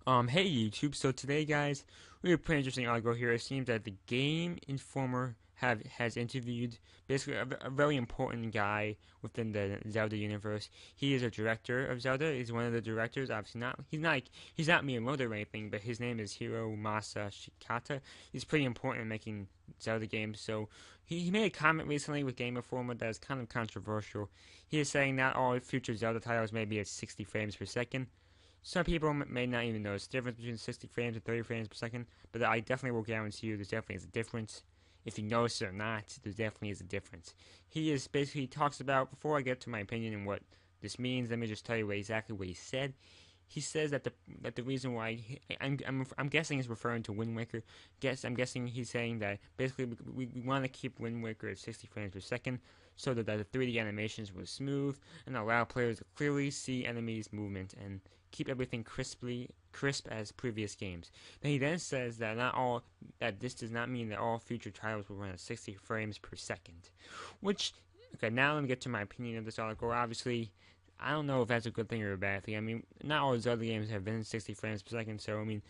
Hey YouTube. So today, guys, we have a pretty interesting article here. It seems that the Game Informer has interviewed basically a very important guy within the Zelda universe. He is a director of Zelda. He's one of the directors. Obviously, not he's not Miyamoto or anything, but his name is Hiromasa Shikata. He's pretty important in making Zelda games. So he made a comment recently with Game Informer that is kind of controversial. He is saying not all future Zelda titles may be at 60 frames per second. Some people may not even notice the difference between 60 frames and 30 frames per second, but I definitely will guarantee you there's definitely is a difference. If you notice it or not, there definitely is a difference. He talks about, before I get to my opinion and what this means, let me just tell you exactly what he said. He says that the reason why I'm guessing is referring to Wind Waker. I'm guessing he's saying that basically we want to keep Wind Waker at 60 frames per second so that the 3D animations were smooth and allow players to clearly see enemies' movement and keep everything crisp as previous games. He then says that this does not mean that all future titles will run at 60 frames per second. Which, okay, now let me get to my opinion of this article. Obviously, I don't know if that's a good thing or a bad thing. I mean, not all Zelda games have been 60 frames per second, so I mean,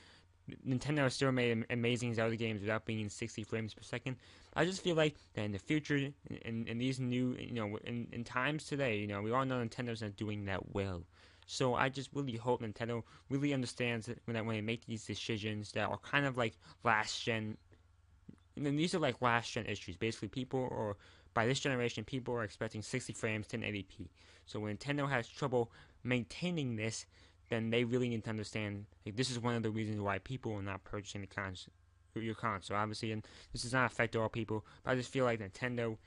Nintendo has still made amazing Zelda games without being in 60 frames per second. I just feel like that in the future, in these new, in times today, we all know Nintendo's not doing that well. So I just really hope Nintendo really understands that when they make these decisions that are kind of like last gen. And these are like last gen issues. Basically, by this generation, people are expecting 60 frames, 1080p. So when Nintendo has trouble maintaining this, then they really need to understand like this is one of the reasons why people are not purchasing your console. Obviously, and this does not affect all people, but I just feel like Nintendo.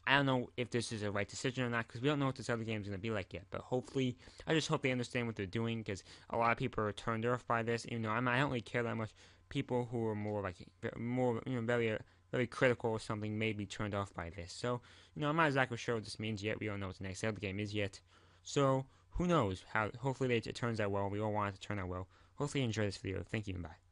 I don't know if this is a right decision or not because we don't know what this other game is going to be like yet. But hopefully, I just hope they understand what they're doing because a lot of people are turned off by this. Even though I don't really care that much. People who are more very critical or something may be turned off by this. So I'm not exactly sure what this means yet. We don't know what the next Zelda game is yet. So who knows? Hopefully it turns out well. We all want it to turn out well. Hopefully you enjoy this video. Thank you and bye.